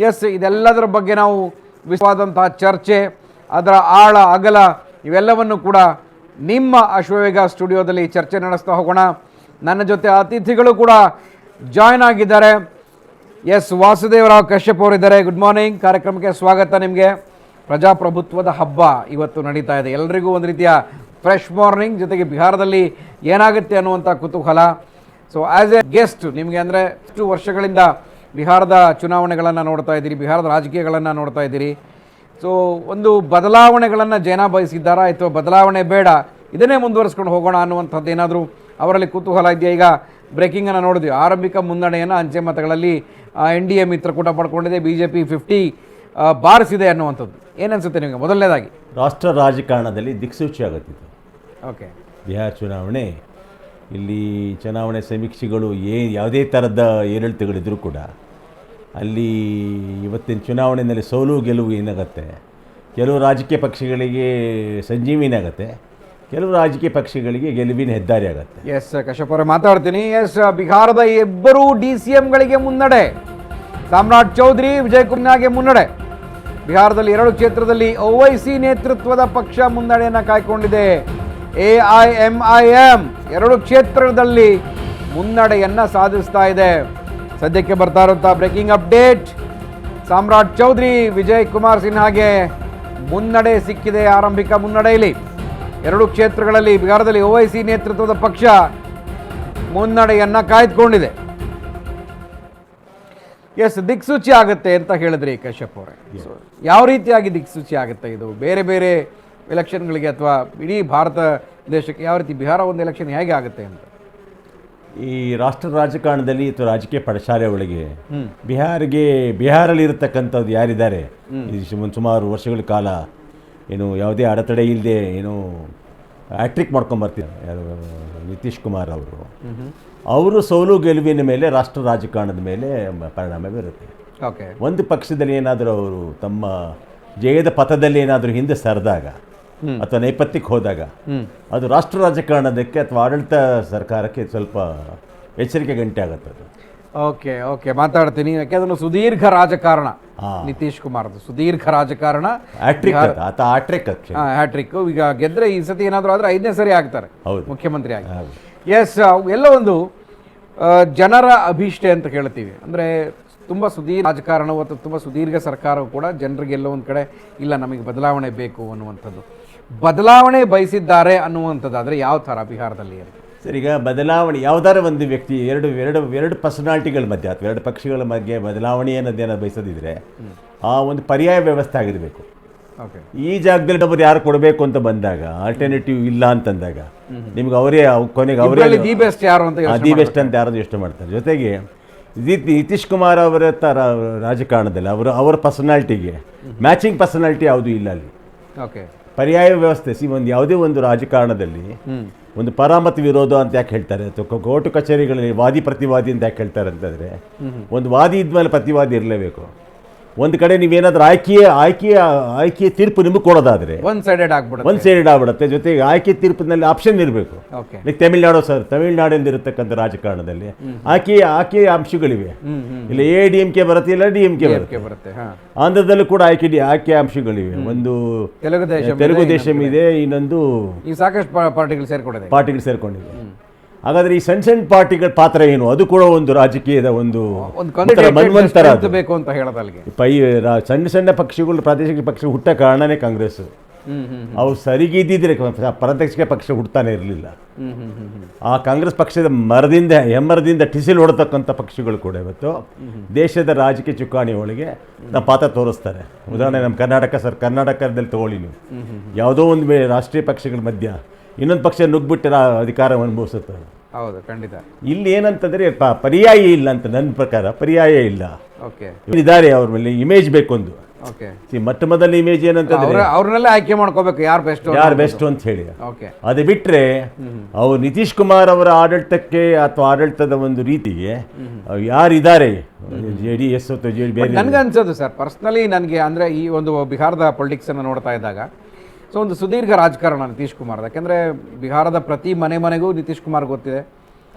S, ಇದೆಲ್ಲದರ ಬಗ್ಗೆ ನಾವು ವಿಶದವಾದಂತಹ ಚರ್ಚೆ, ಅದರ ಆಳ ಅಗಲ ಇವೆಲ್ಲವನ್ನು ಕೂಡ ನಿಮ್ಮ ಅಶ್ವವೇಗ ಸ್ಟುಡಿಯೋದಲ್ಲಿ ಚರ್ಚೆ ನಡೆಸ್ತಾ ಹೋಗೋಣ. ನನ್ನ ಜೊತೆ ಅತಿಥಿಗಳು ಕೂಡ ಜಾಯ್ನ್ ಆಗಿದ್ದಾರೆ. ಎಸ್, ವಾಸುದೇವರಾವ್ ಕಶ್ಯಪ್ ಅವರಿದ್ದಾರೆ. ಗುಡ್ ಮಾರ್ನಿಂಗ್, ಕಾರ್ಯಕ್ರಮಕ್ಕೆ ಸ್ವಾಗತ. ನಿಮಗೆ ಪ್ರಜಾಪ್ರಭುತ್ವದ ಹಬ್ಬ ಇವತ್ತು ನಡೀತಾ ಇದೆ. ಎಲ್ಲರಿಗೂ ಒಂದು ರೀತಿಯ ಫ್ರೆಶ್ ಮಾರ್ನಿಂಗ್, ಜೊತೆಗೆ ಬಿಹಾರದಲ್ಲಿ ಏನಾಗುತ್ತೆ ಅನ್ನುವಂಥ ಕುತೂಹಲ. ಸೊ ಆ್ಯಸ್ ಎ ಗೆಸ್ಟ್ ನಿಮಗೆ, ಅಂದರೆ ಇಷ್ಟು ವರ್ಷಗಳಿಂದ ಬಿಹಾರದ ಚುನಾವಣೆಗಳನ್ನು ನೋಡ್ತಾ ಇದ್ದೀರಿ, ಬಿಹಾರದ ರಾಜಕೀಯಗಳನ್ನು ನೋಡ್ತಾ ಇದ್ದೀರಿ. ಸೊ ಒಂದು ಬದಲಾವಣೆಗಳನ್ನು ಜನ ಬಯಸಿದ್ದಾರಾ, ಅಥವಾ ಬದಲಾವಣೆ ಬೇಡ ಇದನ್ನೇ ಮುಂದುವರಿಸ್ಕೊಂಡು ಹೋಗೋಣ ಅನ್ನುವಂಥದ್ದು ಏನಾದರೂ ಅವರಲ್ಲಿ ಕುತೂಹಲ ಇದೆಯಾ? ಈಗ ಬ್ರೇಕಿಂಗನ್ನು ನೋಡಿದ್ವಿ, ಆರಂಭಿಕ ಮುನ್ನಡೆಯನ್ನು ಅಂಚೆ ಮತಗಳಲ್ಲಿ NDA ಮಿತ್ರಕೂಟ ಪಡ್ಕೊಂಡಿದೆ, BJP 50 ಬಾರಿಸಿದೆ ಅನ್ನುವಂಥದ್ದು. ಏನನ್ಸುತ್ತೆ ನಿಮಗೆ ಮೊದಲನೇದಾಗಿ? ರಾಷ್ಟ್ರ ರಾಜಕಾರಣದಲ್ಲಿ ದಿಕ್ಸೂಚಿ ಆಗುತ್ತಿತ್ತು. ಓಕೆ, ಬಿಹಾರ ಚುನಾವಣೆ, ಇಲ್ಲಿ ಚುನಾವಣೆ ಸಮೀಕ್ಷೆಗಳು ಯಾವುದೇ ಥರದ ಏರಿಳಿತಗಳಿದ್ರೂ ಕೂಡ ಅಲ್ಲಿ ಇವತ್ತಿನ ಚುನಾವಣೆಯಲ್ಲಿ ಸೋಲು ಗೆಲುವು ಏನಾಗುತ್ತೆ, ಕೆಲವು ರಾಜಕೀಯ ಪಕ್ಷಗಳಿಗೆ ಸಂಜೀವಿನಿ ಆಗುತ್ತೆ, ಕೆಲವು ರಾಜಕೀಯ ಪಕ್ಷಗಳಿಗೆ ಗೆಲುವಿನ ಹೆದ್ದಾರಿ ಆಗುತ್ತೆ. ಎಸ್, ಕಶ್ಯಪ್ ಅವರೇ ಮಾತಾಡ್ತೀನಿ. ಎಸ್, ಬಿಹಾರದ ಇಬ್ಬರು DCMಗಳಿಗೆ ಮುನ್ನಡೆ, ಸಾಮ್ರಾಟ್ ಚೌಧರಿ, ವಿಜಯ್ ಕುಮಾರ್ಗೆ ಮುನ್ನಡೆ. ಬಿಹಾರದಲ್ಲಿ 2 ಕ್ಷೇತ್ರದಲ್ಲಿ OIC ನೇತೃತ್ವದ ಪಕ್ಷ ಮುನ್ನಡೆಯನ್ನು ಕಾಯ್ಕೊಂಡಿದೆ. AIMIM 2 ಕ್ಷೇತ್ರದಲ್ಲಿ ಮುನ್ನಡೆಯನ್ನು ಸಾಧಿಸ್ತಾ ಇದೆ. ಸದ್ಯಕ್ಕೆ ಬರ್ತಾ ಇರುವಂಥ ಬ್ರೇಕಿಂಗ್ ಅಪ್ಡೇಟ್, ಸಾಮ್ರಾಟ್ ಚೌಧರಿ, ವಿಜಯ್ ಕುಮಾರ್ ಸಿನ್ಹಾಗೆ ಮುನ್ನಡೆ ಸಿಕ್ಕಿದೆ. ಆರಂಭಿಕ ಮುನ್ನಡೆಯಲ್ಲಿ 2 ಕ್ಷೇತ್ರಗಳಲ್ಲಿ ಬಿಹಾರದಲ್ಲಿ OIC ನೇತೃತ್ವದ ಪಕ್ಷ ಮುನ್ನಡೆಯನ್ನು ಕಾಯ್ದುಕೊಂಡಿದೆ. ಎಸ್, ದಿಕ್ಸೂಚಿ ಆಗುತ್ತೆ ಅಂತ ಹೇಳಿದ್ರಿ ಕಶ್ಯಪ್ ಅವರೇ. ಯಾವ ರೀತಿಯಾಗಿ ದಿಕ್ಸೂಚಿ ಆಗುತ್ತೆ ಇದು ಬೇರೆ ಬೇರೆ ಎಲೆಕ್ಷನ್ಗಳಿಗೆ, ಅಥವಾ ಇಡೀ ಭಾರತ ದೇಶಕ್ಕೆ ಯಾವ ರೀತಿ ಬಿಹಾರ ಒಂದು ಎಲೆಕ್ಷನ್ ಹೇಗೆ ಆಗುತ್ತೆ ಅಂತ? ಈ ರಾಷ್ಟ್ರ ರಾಜಕಾರಣದಲ್ಲಿ ಅಥವಾ ರಾಜಕೀಯ ಪಡಸಾಲೆ ಒಳಗೆ ಬಿಹಾರಲ್ಲಿ ಇರತಕ್ಕಂಥದ್ದು ಯಾರಿದ್ದಾರೆ, ಸುಮಾರು ವರ್ಷಗಳ ಕಾಲ ಏನು ಯಾವುದೇ ಅಡೆತಡೆ ಇಲ್ಲದೆ ಏನು ಹ್ಯಾಟ್ರಿಕ್ ಮಾಡ್ಕೊಂಬರ್ತಿದ್ದಾರೆ ಯಾರು, ನಿತೀಶ್ ಕುಮಾರ್ ಅವರು ಸೋಲು ಗೆಲುವಿನ ಮೇಲೆ ರಾಷ್ಟ್ರ ರಾಜಕಾರಣದ ಮೇಲೆ ಪರಿಣಾಮ ಬೀರುತ್ತೆ. ಓಕೆ, ಒಂದು ಪಕ್ಷದಲ್ಲಿ ಏನಾದರೂ ಅವರು ತಮ್ಮ ಜಯದ ಪಥದಲ್ಲಿ ಏನಾದರೂ ಹಿಂದೆ ಸರಿದಾಗ ಅಥವಾ ನೇಪಥ್ಯಕ್ಕೆ ಹೋದಾಗ ಅದು ರಾಷ್ಟ್ರ ರಾಜಕಾರಣದಕ್ಕೆ ಅಥವಾ ಆಡಳಿತ ಸರ್ಕಾರಕ್ಕೆ ಸ್ವಲ್ಪ ಎಚ್ಚರಿಕೆ ಗಂಟೆ ಆಗುತ್ತೆ ಅದು. ಓಕೆ ಓಕೆ, ಮಾತಾಡ್ತೀನಿ. ಯಾಕೆಂದ್ರೆ ಸುದೀರ್ಘ ರಾಜಕಾರಣ ನಿತೀಶ್ ಕುಮಾರ್ದು, ಸುದೀರ್ಘ ರಾಜಕಾರಣ, ಹ್ಯಾಟ್ರಿಕ್. ಈಗ ಗೆದ್ರೆ ಈ ಸತಿ ಏನಾದರೂ ಆದರೆ 5ನೇ ಸರಿ ಆಗ್ತಾರೆ ಮುಖ್ಯಮಂತ್ರಿ ಆಗಿ. ಎಸ್, ಎಲ್ಲ ಒಂದು ಜನರ ಅಭೀಷ್ಟೆ ಅಂತ ಹೇಳ್ತೀವಿ. ಅಂದರೆ ತುಂಬ ಸುದೀರ್ಘ ರಾಜಕಾರಣವು ಅಥವಾ ತುಂಬ ಸುದೀರ್ಘ ಸರ್ಕಾರವು ಕೂಡ ಜನರಿಗೆ ಎಲ್ಲೋ ಒಂದು ಕಡೆ ಇಲ್ಲ ನಮಗೆ ಬದಲಾವಣೆ ಬೇಕು ಅನ್ನುವಂಥದ್ದು, ಬದಲಾವಣೆ ಬಯಸಿದ್ದಾರೆ ಅನ್ನುವಂಥದ್ದಾದರೆ ಯಾವ ಥರ ಬಿಹಾರದಲ್ಲಿ? ಸರ್, ಈಗ ಬದಲಾವಣೆ ಯಾವುದಾರ ಒಂದು ವ್ಯಕ್ತಿ ಎರಡು ಪರ್ಸನಾಲಿಟಿಗಳ ಮಧ್ಯೆ ಅಥವಾ 2 ಪಕ್ಷಗಳ ಮಧ್ಯೆ ಬದಲಾವಣೆ ಅನ್ನೋದೇನೋ ಬಯಸೋದಿದ್ರೆ ಆ ಒಂದು ಪರ್ಯಾಯ ವ್ಯವಸ್ಥೆ ಆಗಿರಬೇಕು. ಈ ಜಾಗದಲ್ಲಿ ಒಬ್ಬರು ಯಾರು ಕೊಡಬೇಕು ಅಂತ ಬಂದಾಗ, ಆಲ್ಟರ್ನೇಟಿವ್ ಇಲ್ಲ ಅಂತಂದಾಗ ನಿಮ್ಗೆ ಅವರೇ ಕೊನೆಗೆ ದಿ ಬೆಸ್ಟ್ ಯಾರು ಅಂತ ಯಾರು ಯೋಚನೆ ಮಾಡ್ತಾರೆ. ಜೊತೆಗೆ ನಿತೀಶ್ ಕುಮಾರ್ ಅವರ ರಾಜಕಾರಣದಲ್ಲಿ ಅವರ ಪರ್ಸನಾಲಿಟಿಗೆ ಮ್ಯಾಚಿಂಗ್ ಪರ್ಸನಾಲಿಟಿ ಯಾವುದೂ ಇಲ್ಲ ಅಲ್ಲಿ. ಪರ್ಯಾಯ ವ್ಯವಸ್ಥೆ ಒಂದು ಯಾವುದೇ ಒಂದು ರಾಜಕಾರಣದಲ್ಲಿ ಒಂದು ಪರಾಮತ ವಿರೋಧ ಅಂತ ಯಾಕೆ ಹೇಳ್ತಾರೆ, ಅಥವಾ ಕೋರ್ಟು ಕಚೇರಿಗಳಲ್ಲಿ ವಾದಿ ಪ್ರತಿವಾದಿ ಅಂತ ಯಾಕೆ ಹೇಳ್ತಾರೆ ಅಂತಂದರೆ, ಒಂದು ವಾದಿ ಇದ್ಮೇಲೆ ಪ್ರತಿವಾದಿ ಇರಲೇಬೇಕು. ಒಂದು ಕಡೆ ನೀವೇನಾದ್ರೂ ಆಯ್ಕೆಯ ತೀರ್ಪು ನಿಮಗೆ ಕೊಡೋದಾದರೆ ಒನ್ ಸೈಡೆಡ್ ಆಗ್ಬಿಡುತ್ತೆ. ಜೊತೆಗೆ ಆಯ್ಕೆ ತೀರ್ಪಿನಲ್ಲಿ ಆಪ್ಷನ್ ಇರಬೇಕು. ಲೈಕ್ ತಮಿಳುನಾಡಿಂದ ಇರತಕ್ಕಂಥ ರಾಜಕಾರಣದಲ್ಲಿ ಆಯ್ಕೆಯ ಅಂಶಗಳಿವೆ. ಇಲ್ಲ ADMK ಬರುತ್ತೆ, ಇಲ್ಲ DMK ಬರುತ್ತೆ. ಆಂಧ್ರದಲ್ಲೂ ಕೂಡ ಆಯ್ಕೆ ಅಂಶಗಳಿವೆ. ಒಂದು ತೆಲುಗು ದೇಶಂ ಇದೆ, ಇನ್ನೊಂದು ಸಾಕಷ್ಟು ಪಾರ್ಟಿಗಳು ಸೇರ್ಕೊಂಡಿದೆ. ಹಾಗಾದ್ರೆ ಈ ಸಣ್ಣ ಪಾರ್ಟಿಗಳ ಪಾತ್ರ ಏನು, ಅದು ಕೂಡ ಒಂದು ರಾಜಕೀಯದ ಒಂದು ಮನ್ವಂತರ ಬೇಕು ಅಂತ ಹೇಳೋದಲ್ಲಿಗೆ. ಸಣ್ಣ ಪಕ್ಷಗಳು, ಪ್ರಾದೇಶಿಕ ಪಕ್ಷ ಹುಟ್ಟ ಕಾರಣನೇ ಕಾಂಗ್ರೆಸ್. ಅವ್ರು ಸರಿಗಿದ್ದಿದ್ರೆ ಪ್ರಾದೇಶಿಕ ಪಕ್ಷ ಹುಡ್ತಾನೆ ಇರಲಿಲ್ಲ. ಆ ಕಾಂಗ್ರೆಸ್ ಪಕ್ಷದ ಹೆಮ್ಮರದಿಂದ ಟಿಸಿಲ್ ಹೊಡತಕ್ಕಂಥ ಪಕ್ಷಗಳು ಕೂಡ ಇವತ್ತು ದೇಶದ ರಾಜಕೀಯ ಚುಕ್ಕಾಣಿ ಒಳಗೆ ನಮ್ಮ ಪಾತ್ರ ತೋರಿಸ್ತಾರೆ. ಉದಾಹರಣೆ ನಮ್ಮ ಕರ್ನಾಟಕದಲ್ಲಿ ತಗೊಳ್ಳಿ ನೀವು, ಯಾವುದೋ ಒಂದು ರಾಷ್ಟ್ರೀಯ ಪಕ್ಷಗಳ ಮಧ್ಯ ಇನ್ನೊಂದು ಪಕ್ಷ ನುಗ್ಬಿಟ್ಟು ಅಧಿಕಾರವನ್ನು ಅನುಭವಿಸುತ್ತೆ. ಹೌದು, ಖಂಡಿತ. ಇಲ್ಲಿ ಏನಂತಂದ್ರೆ ಪರ್ಯಾಯ ಇಲ್ಲ ಅಂತ ನನ್ನ ಪ್ರಕಾರ, ಪರ್ಯಾಯ ಇಲ್ಲ. ಇದ್ದಾರೆ ಅವ್ರ ಮೇಲೆ ಇಮೇಜ್ ಬೇಕೊಂದು. ಮೊಟ್ಟ ಮೊದಲ ಇಮೇಜ್ ಏನಂತಂದ್ರೆ ಅವ್ರನ್ನೆಲ್ಲ ಆಯ್ಕೆ ಮಾಡ್ಕೋಬೇಕು, ಯಾರು ಬೆಸ್ಟ್ ಅಂತ ಹೇಳಿ. ಅದು ಬಿಟ್ರೆ ಅವ್ರು ನಿತೀಶ್ ಕುಮಾರ್ ಅವರ ಆಡಳಿತಕ್ಕೆ ಅಥವಾ ಆಡಳಿತದ ಒಂದು ರೀತಿಗೆ ಯಾರಿದ್ದಾರೆ JDS ಅಥವಾ ನನಗೆ ಅನ್ಸೋದು ಸರ್, ಪರ್ಸ್ನಲಿ ನನಗೆ ಅಂದರೆ ಈ ಒಂದು ಬಿಹಾರದ ಪೊಲಿಟಿಕ್ಸನ್ನು ನೋಡ್ತಾ ಇದ್ದಾಗ, ಸೊ ಒಂದು ಸುದೀರ್ಘ ರಾಜಕಾರಣ ನಿತೀಶ್ ಕುಮಾರ್. ಯಾಕೆಂದರೆ ಬಿಹಾರದ ಪ್ರತಿ ಮನೆಗೂ ನಿತೀಶ್ ಕುಮಾರ್ ಗೊತ್ತಿದೆ.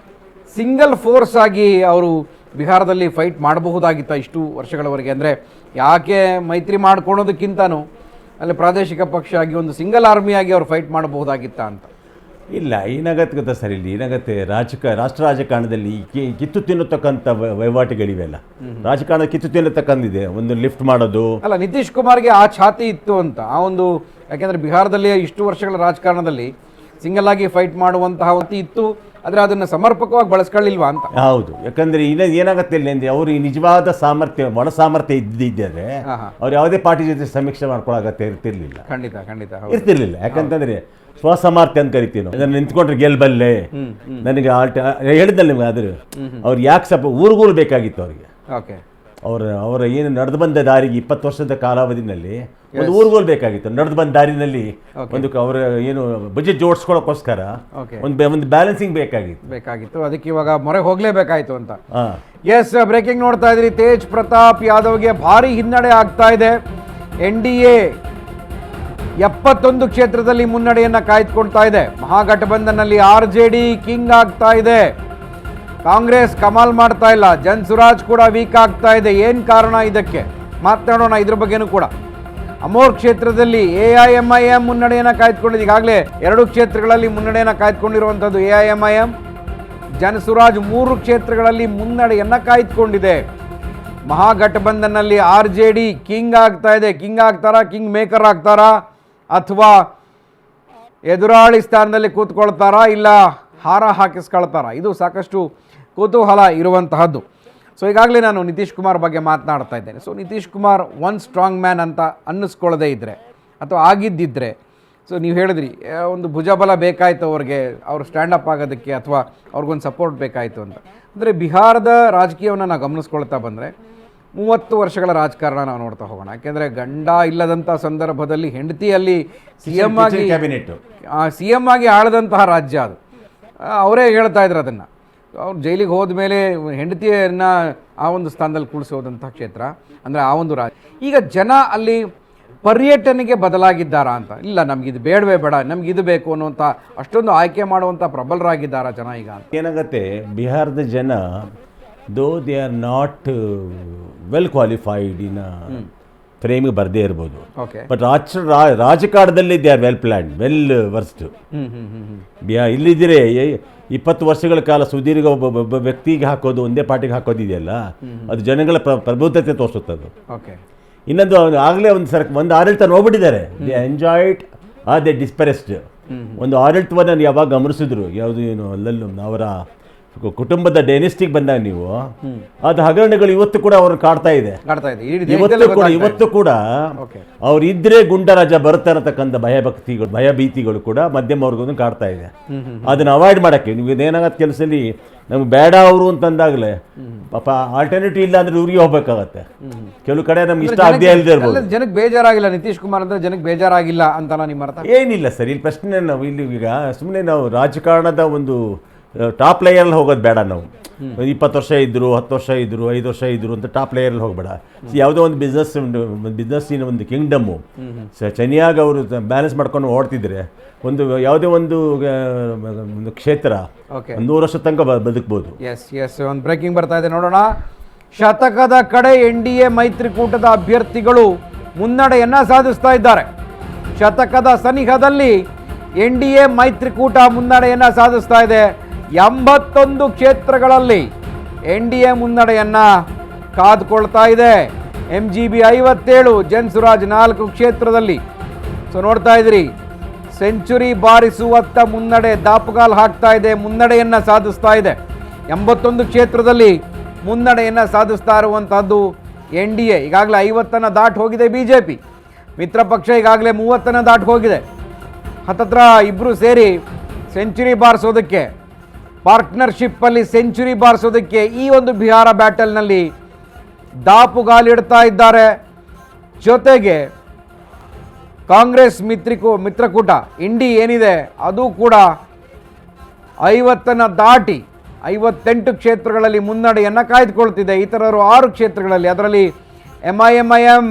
ಸಿಂಗಲ್ ಫೋರ್ಸ್ ಆಗಿ ಅವರು ಬಿಹಾರದಲ್ಲಿ ಫೈಟ್ ಮಾಡಬಹುದಾಗಿತ್ತ ಇಷ್ಟು ವರ್ಷಗಳವರೆಗೆ? ಅಂದರೆ ಯಾಕೆ ಮೈತ್ರಿ ಮಾಡ್ಕೊಳೋದಕ್ಕಿಂತನೂ ಅಲ್ಲಿ ಪ್ರಾದೇಶಿಕ ಪಕ್ಷ ಆಗಿ ಒಂದು ಸಿಂಗಲ್ ಆರ್ಮಿಯಾಗಿ ಅವ್ರು ಫೈಟ್ ಮಾಡಬಹುದಾಗಿತ್ತ ಅಂತ? ಇಲ್ಲ, ಏನಾಗತ್ತೆ ಗೊತ್ತಾ ಸರ್, ಇಲ್ಲಿ ಏನಾಗುತ್ತೆ, ರಾಷ್ಟ್ರ ರಾಜಕಾರಣದಲ್ಲಿ ಕಿತ್ತು ತಿನ್ನತಕ್ಕಂಥ ವಹಿವಾಟುಗಳಿವೆಲ್ಲ. ರಾಜಕಾರಣ ಕಿತ್ತು ತಿನ್ನತಕ್ಕಂದಿದೆ, ಒಂದು ಲಿಫ್ಟ್ ಮಾಡೋದು. ಅಲ್ಲ, ನಿತೀಶ್ ಕುಮಾರ್ಗೆ ಆ ಛಾತಿ ಇತ್ತು ಅಂತ, ಆ ಒಂದು, ಯಾಕೆಂದರೆ ಬಿಹಾರದಲ್ಲಿ ಇಷ್ಟು ವರ್ಷಗಳ ರಾಜಕಾರಣದಲ್ಲಿ ಸಿಂಗಲ್ ಆಗಿ ಫೈಟ್ ಮಾಡುವಂತಹ ಹೊತ್ತಿ ಇತ್ತು, ಆದರೆ ಅದನ್ನು ಸಮರ್ಪಕವಾಗಿ ಬಳಸ್ಕೊಳ್ಳಿಲ್ವಾ ಅಂತ. ಹೌದು, ಯಾಕಂದ್ರೆ ಏನಾಗುತ್ತೆ ಇಲ್ಲಿ ಅಂದರೆ ಅವರು ಈ ನಿಜವಾದ ಸಾಮರ್ಥ್ಯ, ಒಣ ಸಾಮರ್ಥ್ಯ ಇದ್ದಿದ್ದರೆ ಅವ್ರು ಯಾವುದೇ ಪಾರ್ಟಿ ಜೊತೆ ಸಮೀಕ್ಷೆ ಮಾಡ್ಕೊಳ್ಳೋಗತ್ತೆ ಇರ್ತಿರ್ಲಿಲ್ಲ. ಖಂಡಿತ ಇರ್ತಿರ್ಲಿಲ್ಲ. ಯಾಕಂತಂದ್ರೆ ಸ್ವಸಾಮರ್ಥ್ಯ ಅಂತ ಕರಿತೀವಿ ನಾವು. ಅದನ್ನು ನಿಂತ್ಕೊಂಡ್ರೆ ಗೆಲ್ಬಲ್ಲೆ, ನನಗೆ ಹೇಳಿದ್ದಲ್ಲಿ ನಿಮ್ಗೆ ಆದ್ರೆ ಅವ್ರು ಯಾಕೆ ಸ್ವಲ್ಪ ಊರುಗೂರು ಬೇಕಾಗಿತ್ತು ಅವ್ರಿಗೆ. ಓಕೆ, ಅವರ ಏನು ನಡೆದು ಬಂದ ದಾರಿಗೆ 20 ವರ್ಷದ ಕಾಲಾವಧಿನಲ್ಲಿ ಒಂದು ಊರುಗೋಲ್ ಬೇಕಾಗಿತ್ತು. ನಡೆದು ಬಂದ ದಾರಿನಲ್ಲಿ ಒಂದು ಅವರ ಏನು ಬಜೆಟ್ ಜೋಡಿಸ್ಕೊಳ್ಳೋಕ್ಕೋಸ್ಕರ ಒಂದು ಬ್ಯಾಲೆನ್ಸಿಂಗ್ ಬೇಕಾಗಿತ್ತು. ಅದಕ್ಕೆ ಇವಾಗ ಮೊರೆ ಹೋಗ್ಲೇಬೇಕಾಯ್ತು ಅಂತ. ಎಸ್, ಬ್ರೇಕಿಂಗ್ ನೋಡ್ತಾ ಇದ್ರಿ. ತೇಜ್ ಪ್ರತಾಪ್ ಯಾದವ್ಗೆ ಭಾರಿ ಹಿನ್ನಡೆ ಆಗ್ತಾ ಇದೆ. NDA 71 ಕ್ಷೇತ್ರದಲ್ಲಿ ಮುನ್ನಡೆಯನ್ನ ಕಾಯ್ದುಕೊಳ್ತಾ ಇದೆ. ಮಹಾಗಠಬಂಧನ್ನಲ್ಲಿ RJD ಕಿಂಗ್ ಆಗ್ತಾ ಇದೆ. ಕಾಂಗ್ರೆಸ್ ಕಮಾಲ್ ಮಾಡ್ತಾ ಇಲ್ಲ. ಜನ್ಸುರಾಜ್ ಕೂಡ ವೀಕ್ ಆಗ್ತಾ ಇದೆ. ಏನು ಕಾರಣ ಇದಕ್ಕೆ ಮಾತನಾಡೋಣ, ಇದ್ರ ಬಗ್ಗೆನೂ ಕೂಡ. ಅಮೋರ್ ಕ್ಷೇತ್ರದಲ್ಲಿ AIMIM ಮುನ್ನಡೆಯನ್ನು ಕಾಯ್ದುಕೊಂಡಿದೆ. ಈಗಾಗಲೇ 2 ಕ್ಷೇತ್ರಗಳಲ್ಲಿ ಮುನ್ನಡೆಯನ್ನು ಕಾಯ್ದುಕೊಂಡಿರುವಂಥದ್ದು AIMIM. ಜನ್ಸುರಾಜ್ 3 ಕ್ಷೇತ್ರಗಳಲ್ಲಿ ಮುನ್ನಡೆಯನ್ನು ಕಾಯ್ದುಕೊಂಡಿದೆ. ಮಹಾಗಠಬಂಧನ್ನಲ್ಲಿ RJD ಕಿಂಗ್ ಆಗ್ತಾ ಇದೆ. ಕಿಂಗ್ ಆಗ್ತಾರಾ, ಕಿಂಗ್ ಮೇಕರ್ ಆಗ್ತಾರಾ, ಅಥವಾ ಎದುರಾಳಿ ಸ್ಥಾನದಲ್ಲಿ ಕೂತ್ಕೊಳ್ತಾರಾ, ಇಲ್ಲ ಹಾರ ಹಾಕಿಸ್ಕೊಳ್ತಾರಾ? ಇದು ಸಾಕಷ್ಟು ಕುತೂಹಲ ಇರುವಂತಹದ್ದು. ಸೊ ಈಗಾಗಲೇ ನಾನು ನಿತೀಶ್ ಕುಮಾರ್ ಬಗ್ಗೆ ಮಾತನಾಡ್ತಾ ಇದ್ದೇನೆ. So Nitish Kumar one strong man ಅಂತ ಅನ್ನಿಸ್ಕೊಳ್ಳದೇ ಇದ್ದರೆ ಅಥವಾ ಆಗಿದ್ದಿದ್ದರೆ, ಸೊ ನೀವು ಹೇಳಿದ್ರಿ ಒಂದು ಭುಜಬಲ ಬೇಕಾಯಿತು ಅವ್ರಿಗೆ, ಅವರು ಸ್ಟ್ಯಾಂಡಪ್ ಆಗೋದಕ್ಕೆ, ಅಥವಾ ಅವ್ರಿಗೊಂದು ಸಪೋರ್ಟ್ ಬೇಕಾಯಿತು ಅಂತ. ಅಂದರೆ ಬಿಹಾರದ ರಾಜಕೀಯವನ್ನು ನಾವು ಗಮನಿಸ್ಕೊಳ್ತಾ ಬಂದರೆ 30 ವರ್ಷಗಳ ರಾಜಕಾರಣ ನಾವು ನೋಡ್ತಾ ಹೋಗೋಣ. ಯಾಕೆಂದರೆ ಗಂಡ ಇಲ್ಲದಂಥ ಸಂದರ್ಭದಲ್ಲಿ ಹೆಂಡತಿಯಲ್ಲಿ ಸಿ ಎಮ್ ಆಗಿ ಆಳದಂತಹ ರಾಜ್ಯ ಅದು. ಅವರೇ ಹೇಳ್ತಾ ಇದ್ರು ಅದನ್ನು. ಅವ್ರು ಜೈಲಿಗೆ ಹೋದ ಮೇಲೆ ಹೆಂಡತಿಯನ್ನು ಆ ಒಂದು ಸ್ಥಾನದಲ್ಲಿ ಕೂಡಿಸೋದಂಥ ಕ್ಷೇತ್ರ ಅಂದರೆ ಆ ಒಂದು ರಾಜ್ಯ. ಈಗ ಜನ ಅಲ್ಲಿ ಪರ್ಯಟನೆಗೆ ಬದಲಾಗಿದ್ದಾರಾ ಅಂತ? ಇಲ್ಲ, ನಮಗಿದು ಬೇಡವೇ ಬೇಡ, ನಮಗಿದು ಬೇಕು ಅನ್ನುವಂಥ ಅಷ್ಟೊಂದು ಆಯ್ಕೆ ಮಾಡುವಂಥ ಪ್ರಬಲರಾಗಿದ್ದಾರಾ ಜನ ಈಗ ಅಂತ? ಏನಾಗುತ್ತೆ, ಬಿಹಾರದ ಜನ though they are not well qualified in ಫ್ರೇಮಿಗೆ ಬರದೇ ಇರ್ಬೋದು, ಬಟ್ ರಾಜಕಾರಣದಲ್ಲಿ they are well planned, well versed. ಇಲ್ಲಿದ್ದರೆ 20 ವರ್ಷಗಳ ಕಾಲ ಸುದೀರ್ಘ ಒಬ್ಬ ವ್ಯಕ್ತಿಗೆ ಹಾಕೋದು, ಒಂದೇ ಪಾರ್ಟಿಗೆ ಹಾಕೋದಿದೆಯಲ್ಲ, ಅದು ಜನಗಳ ಪ್ರಬುದ್ಧತೆ ತೋರಿಸುತ್ತದು. ಇನ್ನೊಂದು, ಆಗಲೇ ಒಂದು ಆಡಳಿತ ನೋಡ್ಬಿಟ್ಟಿದ್ದಾರೆ. They enjoyed or they dispersed. ಒಂದು ಆಡಳಿತವನ್ನು ಯಾವಾಗ ಗಮನಿಸಿದ್ರು, ಯಾವುದು ಏನು ಅಲ್ಲಲ್ಲೂ ಅವರ ಕುಟುಂಬದ ಡೈನೆಸ್ಟಿಗೆ ಬಂದಾಗ ನೀವು ಅದು ಹಗರಣಗಳು ಇವತ್ತು ಕೂಡ ಅವ್ರನ್ನ ಕಾಡ್ತಾ ಇದೆ. ಇವತ್ತು ಕೂಡ ಅವ್ರು ಇದ್ರೆ ಗುಂಡರಾಜ ಬರುತ್ತೆ ಅನ್ನತಕ್ಕಂಥ ಭಯಭೀತಿಗಳು ಕೂಡ ಮಧ್ಯಮ ವರ್ಗವನ್ನು ಕಾಡ್ತಾ ಇದೆ. ಅದನ್ನ ಅವಾಯ್ಡ್ ಮಾಡಕ್ಕೆ ನೀವು ಏನಾಗತ್ತೆ, ಕೆಲಸದಲ್ಲಿ ನಮ್ಗೆ ಬೇಡ ಅವರು ಅಂತಂದಾಗಲೇ ಪಾಪ ಆಲ್ಟರ್ನೇಟಿವ್ ಇಲ್ಲ ಅಂದ್ರೆ ಇವ್ರಿಗೆ ಹೋಗ್ಬೇಕಾಗತ್ತೆ. ಕೆಲವು ಕಡೆ ನಮ್ಗೆ ಇಷ್ಟ ಆಗದೆ ಇಲ್ಲದೆ ಇರ್ಬೋದು. ಜನಕ್ಕೆ ಬೇಜಾರಾಗಿಲ್ಲ ನಿತೀಶ್ ಕುಮಾರ್ ಅಂದ್ರೆ, ಜನಕ್ಕೆ ಬೇಜಾರಾಗಿಲ್ಲ ಅಂತ ನಿಮ್ಮ ಅರ್ಥ? ಏನಿಲ್ಲ ಸರ್, ಇಲ್ಲಿ ಪ್ರಶ್ನೆ ನಾವು ಇಲ್ಲಿ ಈಗ ಸುಮ್ಮನೆ ನಾವು ರಾಜಕಾರಣದ ಒಂದು ಟಾಪ್ ಲೇಯರಲ್ಲಿ ಹೋಗೋದು ಬೇಡ. ನಾವು 20 ವರ್ಷ ಇದ್ದರು, 10 ವರ್ಷ ಇದ್ದರು, 5 ವರ್ಷ ಇದ್ದರು ಅಂತ ಟಾಪ್ ಲೇಯರಲ್ಲಿ ಹೋಗಬೇಡ. ಯಾವುದೋ ಒಂದು ಬಿಸ್ನೆಸ್ಸಿನ ಒಂದು ಕಿಂಗ್ಡಮ್ಮು ಚೆನ್ನಾಗಿ ಅವರು ಬ್ಯಾಲೆನ್ಸ್ ಮಾಡ್ಕೊಂಡು ಓಡ್ತಿದ್ರೆ ಯಾವುದೇ ಒಂದು ಕ್ಷೇತ್ರ 100 ವರ್ಷ ತನಕ ಬದುಕ್ಬೋದು. ಎಸ್ ಒಂದು ಬ್ರೇಕಿಂಗ್ ಬರ್ತಾ ಇದೆ, ನೋಡೋಣ. ಶತಕದ ಕಡೆ NDA ಮೈತ್ರಿಕೂಟದ ಅಭ್ಯರ್ಥಿಗಳು ಮುನ್ನಡೆಯನ್ನ ಸಾಧಿಸ್ತಾ ಇದ್ದಾರೆ. ಶತಕದ ಸನಿಹದಲ್ಲಿ NDA ಮೈತ್ರಿಕೂಟ ಮುನ್ನಡೆಯನ್ನ ಸಾಧಿಸ್ತಾ ಇದೆ. 81 ಕ್ಷೇತ್ರಗಳಲ್ಲಿ NDA ಮುನ್ನಡೆಯನ್ನ ಕಾದುಕೊಳ್ತಾ ಇದೆ. MGB 57, ಜನ್ಸುರಾಜ್ 4 ಕ್ಷೇತ್ರದಲ್ಲಿ. ಸೊ ನೋಡ್ತಾ ಇದ್ರಿ, ಸೆಂಚುರಿ ಬಾರಿಸುವತ್ತ ಮುನ್ನಡೆ ದಾಪುಗಾಲ್ ಹಾಕ್ತಾ ಇದೆ, ಮುನ್ನಡೆಯನ್ನ ಸಾಧಿಸ್ತಾ ಇದೆ. 81 ಕ್ಷೇತ್ರದಲ್ಲಿ ಮುನ್ನಡೆಯನ್ನ ಸಾಧಿಸ್ತಾ ಇರುವಂತಹದ್ದು NDA. ಈಗಾಗಲೇ 50 ದಾಟಿ ಹೋಗಿದೆ BJP. ಮಿತ್ರ ಪಕ್ಷ ಈಗಾಗಲೇ 30 ದಾಟಿ ಹೋಗಿದೆ. ಹತ್ತತ್ರ ಇಬ್ಬರು ಸೇರಿ ಸೆಂಚುರಿ ಬಾರಿಸೋದಕ್ಕೆ, ಪಾರ್ಟ್ನರ್ಶಿಪ್ಪಲ್ಲಿ ಸೆಂಚುರಿ ಬಾರಿಸೋದಕ್ಕೆ ಈ ಒಂದು ಬಿಹಾರ ಬ್ಯಾಟಲ್ನಲ್ಲಿ ದಾಪುಗಾಲಿಡ್ತಾ ಇದ್ದಾರೆ. ಜೊತೆಗೆ ಕಾಂಗ್ರೆಸ್ ಮಿತ್ರಕೂಟ ಇಂಡಿ ಏನಿದೆ ಅದು ಕೂಡ 50 ದಾಟಿ 58 ಕ್ಷೇತ್ರಗಳಲ್ಲಿ ಮುನ್ನಡೆಯನ್ನು ಕಾಯ್ದುಕೊಳ್ತಿದೆ. ಇತರರು 6 ಕ್ಷೇತ್ರಗಳಲ್ಲಿ, ಅದರಲ್ಲಿ MIMIM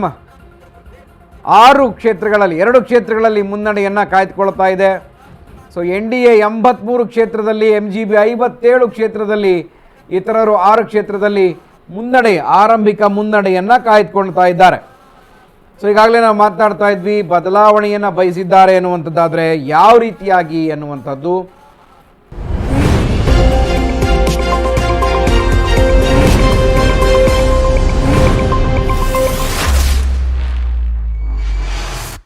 6 ಕ್ಷೇತ್ರಗಳಲ್ಲಿ 2 ಕ್ಷೇತ್ರಗಳಲ್ಲಿ ಮುನ್ನಡೆಯನ್ನು ಕಾಯ್ದುಕೊಳ್ತಾ ಇದೆ. ಸೊ NDA 83 ಕ್ಷೇತ್ರದಲ್ಲಿ, MGB 57 ಕ್ಷೇತ್ರದಲ್ಲಿ ಇತರರು 6 ಕ್ಷೇತ್ರದಲ್ಲಿ ಆರಂಭಿಕ ಮುನ್ನಡೆಯನ್ನು ಕಾಯ್ದುಕೊಳ್ತಾ ಇದ್ದಾರೆ. ಸೊ ಈಗಾಗಲೇ ನಾವು ಮಾತನಾಡ್ತಾ ಇದ್ವಿ, ಬದಲಾವಣೆಯನ್ನು ಬಯಸಿದ್ದಾರೆ ಅನ್ನುವಂಥದ್ದಾದರೆ ಯಾವ ರೀತಿಯಾಗಿ ಅನ್ನುವಂಥದ್ದು.